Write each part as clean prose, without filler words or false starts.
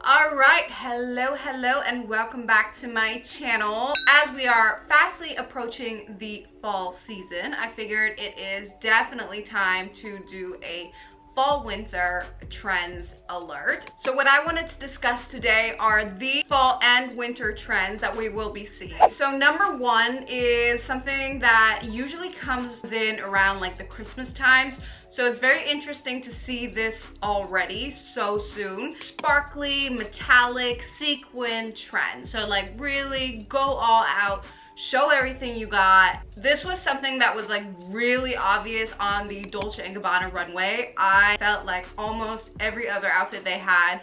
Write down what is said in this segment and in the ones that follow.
Alright, hello and welcome back to my channel. As we are fastly approaching the fall season, I figured it is definitely time to do a fall winter trends alert. So what I wanted to discuss today are the fall and winter trends that we will be seeing. So number one is something that usually comes in around like the Christmas times. So it's very interesting to see this already so soon. Sparkly, metallic, sequin trend. So like really go all out, show everything you got. This was something that was like really obvious on the Dolce & Gabbana runway. I felt like almost every other outfit they had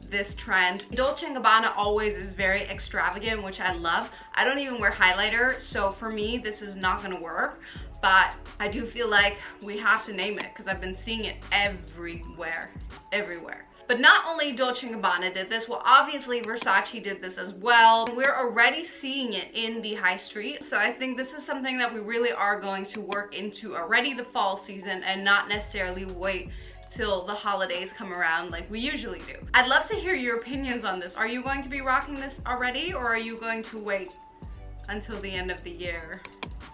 this trend. Dolce & Gabbana always is very extravagant, which I love. I don't even wear highlighter, so for me this is not gonna work. But I do feel like we have to name it because I've been seeing it everywhere. But not only Dolce & Gabbana did this, well obviously Versace did this as well. We're already seeing it in the high street. So I think this is something that we really are going to work into already the fall season and not necessarily wait till the holidays come around like we usually do. I'd love to hear your opinions on this. Are you going to be rocking this already or are you going to wait until the end of the year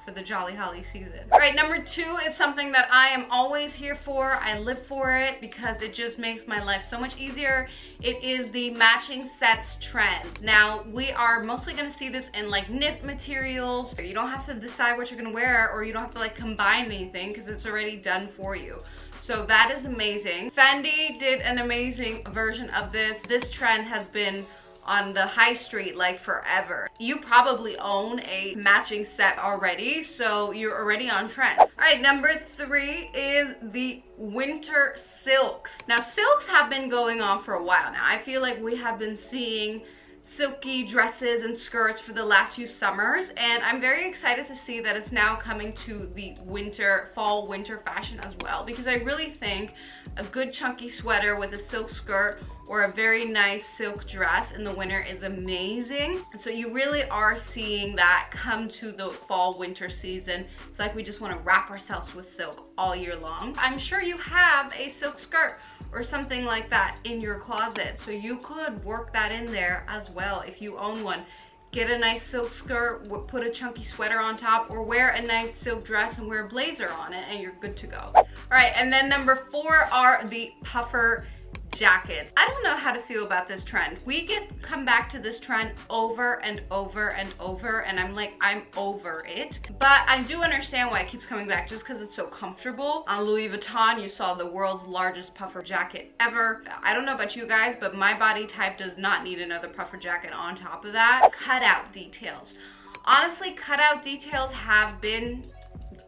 for the Jolly Holly season? All right, number two is something that I am always here for. I live for it because it just makes my life so much easier. It is the matching sets trend. Now, we are mostly gonna see this in like knit materials. You don't have to decide what you're gonna wear or you don't have to like combine anything because it's already done for you. So that is amazing. Fendi did an amazing version of this. This trend has been on the high street like forever. You probably own a matching set already, so you're already on trend. All right, number three is the winter silks. Now silks have been going on for a while now. I feel like we have been seeing silky dresses and skirts for the last few summers, and I'm very excited to see that it's now coming to the fall winter fashion as well, because I really think a good chunky sweater with a silk skirt or a very nice silk dress in the winter is amazing. So you really are seeing that come to the fall winter season. It's like we just want to wrap ourselves with silk all year long. I'm sure you have a silk skirt or something like that in your closet, so you could work that in there as well if you own one. Get a nice silk skirt, put a chunky sweater on top, or wear a nice silk dress and wear a blazer on it and you're good to go. All right, and then number four are the puffer jackets. I don't know how to feel about this trend. We come back to this trend over and over and over, and I'm like, I'm over it. But I do understand why it keeps coming back, just because it's so comfortable. On Louis Vuitton, you saw the world's largest puffer jacket ever. I don't know about you guys, but my body type does not need another puffer jacket on top of that. Cutout details. Honestly, cutout details have been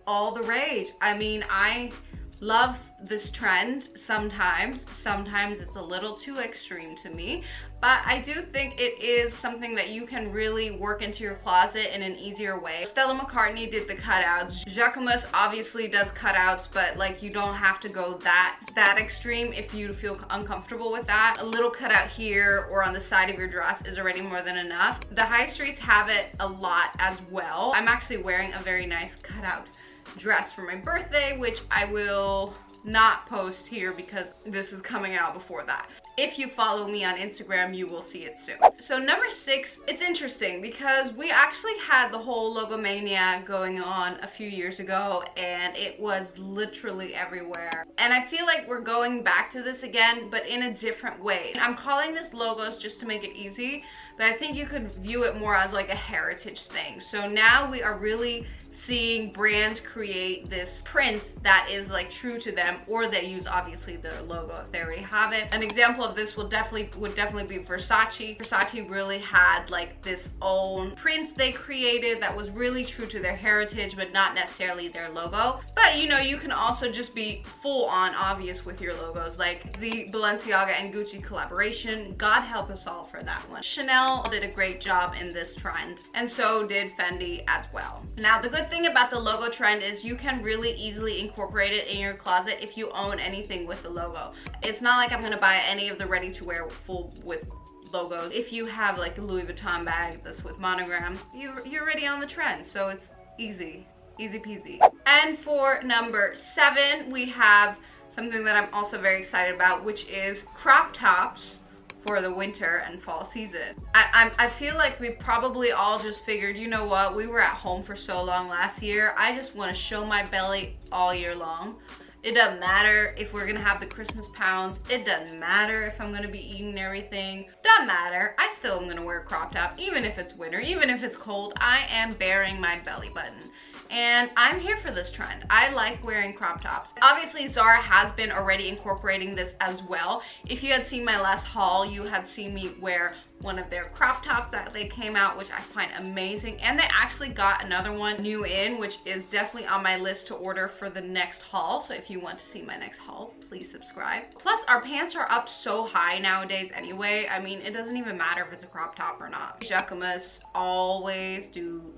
all the rage. I mean, I love this trend sometimes it's a little too extreme to me, but I do think it is something that you can really work into your closet in an easier way. Stella McCartney did the cutouts. Jacquemus obviously does cutouts, but like you don't have to go that extreme if you feel uncomfortable with that. A little cutout here or on the side of your dress is already more than enough. The high streets have it a lot as well. I'm actually wearing a very nice cutout dress for my birthday, which I will not post here because this is coming out before that. If you follow me on Instagram, you will see it soon. So number six, it's interesting because we actually had the whole logomania going on a few years ago and it was literally everywhere. And I feel like we're going back to this again, but in a different way. I'm calling this logos just to make it easy, but I think you could view it more as like a heritage thing. So now we are really seeing brands create this print that is like true to them, or they use obviously their logo if they already have it. An example of this would definitely be Versace. Versace really had like this own prints they created that was really true to their heritage, but not necessarily their logo. But you know, you can also just be full on obvious with your logos, like the Balenciaga and Gucci collaboration. God help us all for that one. Chanel did a great job in this trend, and so did Fendi as well. Now the good thing about the logo trend is you can really easily incorporate it in your closet if you own anything with the logo. It's not like I'm gonna buy any of the ready-to-wear full with logos. If you have like a Louis Vuitton bag that's with monogram, you're already on the trend, so it's easy peasy. And for number 7, we have something that I'm also very excited about, which is crop tops for the winter and fall season. I feel like we probably all just figured, you know what, we were at home for so long last year, I just want to show my belly all year long. It doesn't matter if we're gonna have the Christmas pounds. It doesn't matter if I'm gonna be eating everything. Doesn't matter. I still am gonna wear a crop top, even if it's winter, even if it's cold. I am bearing my belly button. And I'm here for this trend. I like wearing crop tops. Obviously, Zara has been already incorporating this as well. If you had seen my last haul, you had seen me wear one of their crop tops that they came out, which I find amazing. And they actually got another one new in, which is definitely on my list to order for the next haul. So if you want to see my next haul, please subscribe. Plus, our pants are up so high nowadays anyway. I mean, it doesn't even matter if it's a crop top or not. Jacquemus always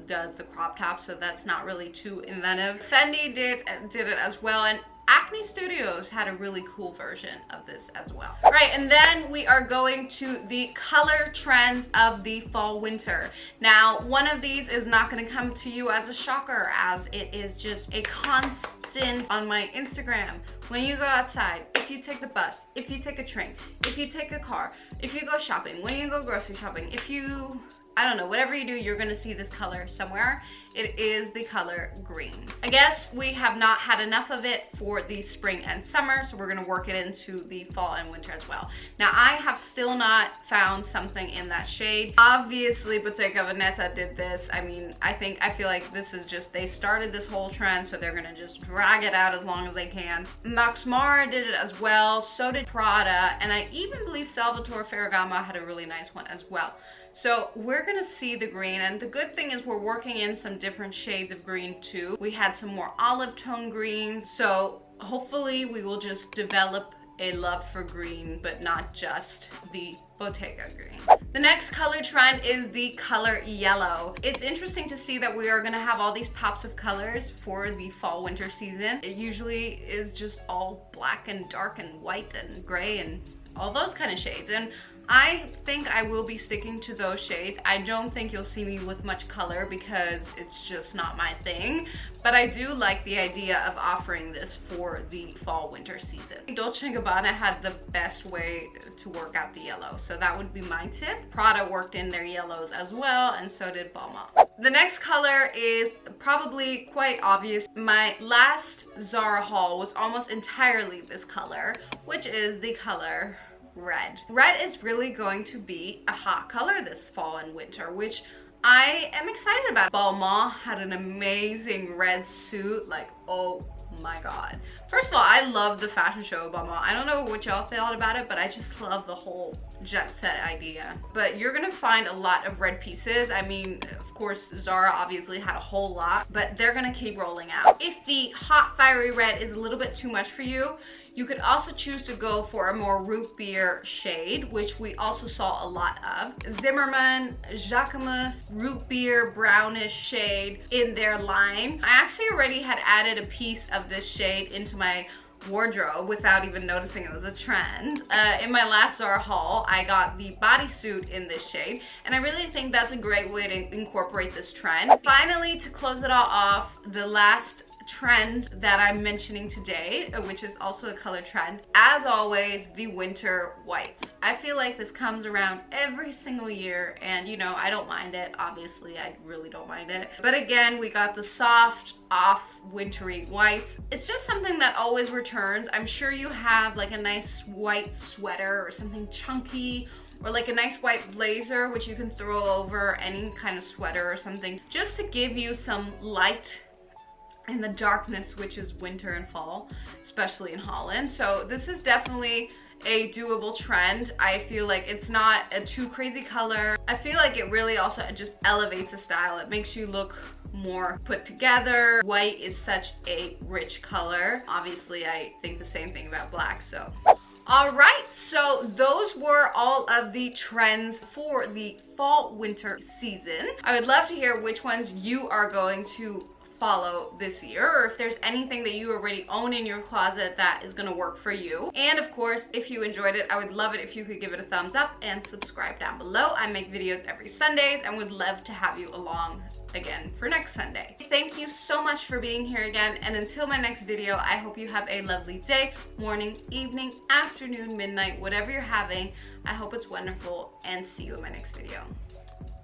does the crop top, so that's not really too inventive. Fendi did it as well, and Acne Studios had a really cool version of this as well. Right, and then we are going to the color trends of the fall winter. Now, one of these is not gonna come to you as a shocker, as it is just a constant on my Instagram. When you go outside, if you take the bus, if you take a train, if you take a car, if you go shopping, when you go grocery shopping, if you, I don't know, whatever you do, you're gonna see this color somewhere. It is the color green. I guess we have not had enough of it for the spring and summer, so we're gonna work it into the fall and winter as well. Now, I have still not found something in that shade. Obviously, Bottega Veneta did this. I mean, I feel like this is just, they started this whole trend, so they're gonna just drag it out as long as they can. Max Mara did it as well, so did Prada, and I even believe Salvatore Ferragamo had a really nice one as well. So we're gonna see the green, and the good thing is we're working in some different shades of green too. We had some more olive tone greens, so hopefully we will just develop a love for green, but not just the Bottega green. The next color trend is the color yellow. It's interesting to see that we are gonna have all these pops of colors for the fall winter season. It usually is just all black and dark and white and gray and all those kind of shades, and I think I will be sticking to those shades. I don't think you'll see me with much color because it's just not my thing, but I do like the idea of offering this for the fall winter season. Dolce & Gabbana had the best way to work out the yellow, so that would be my tip. Prada worked in their yellows as well, and so did Balmain. The next color is probably quite obvious. My last Zara haul was almost entirely this color, which is the color red. Red is really going to be a hot color this fall and winter, which I am excited about. Balmain had an amazing red suit, like, oh my god. First of all, I love the fashion show of Balmain. I don't know what y'all thought about it, but I just love the whole jet set idea. But you're gonna find a lot of red pieces. I mean, of course, Zara obviously had a whole lot, but they're gonna keep rolling out. If the hot fiery red is a little bit too much for you, you could also choose to go for a more root beer shade, which we also saw a lot of. Zimmermann, Jacquemus, root beer brownish shade in their line. I actually already had added a piece of this shade into my wardrobe without even noticing it was a trend. In my last Zara haul, I got the bodysuit in this shade, and I really think that's a great way to incorporate this trend. Finally, to close it all off, the last trend that I'm mentioning today, which is also a color trend, as always, the winter whites. I feel like this comes around every single year, and you know, I don't mind it. Obviously, I really don't mind it. But again, we got the soft, off wintry whites. It's just something that always returns. I'm sure you have like a nice white sweater or something chunky, or like a nice white blazer, which you can throw over any kind of sweater or something, just to give you some light in the darkness, which is winter and fall, especially in Holland. So this is definitely a doable trend. I feel like it's not a too crazy color. I feel like it really also just elevates the style. It makes you look more put together. White is such a rich color. Obviously, I think the same thing about black, so. All right, so those were all of the trends for the fall winter season. I would love to hear which ones you are going to follow this year, or if there's anything that you already own in your closet that is gonna work for you. And of course, if you enjoyed it, I would love it if you could give it a thumbs up and subscribe down below. I make videos every Sundays and would love to have you along again for next Sunday. Thank you so much for being here again, and until my next video, I hope you have a lovely day, morning, evening, afternoon, midnight, whatever you're having. I hope it's wonderful, and see you in my next video.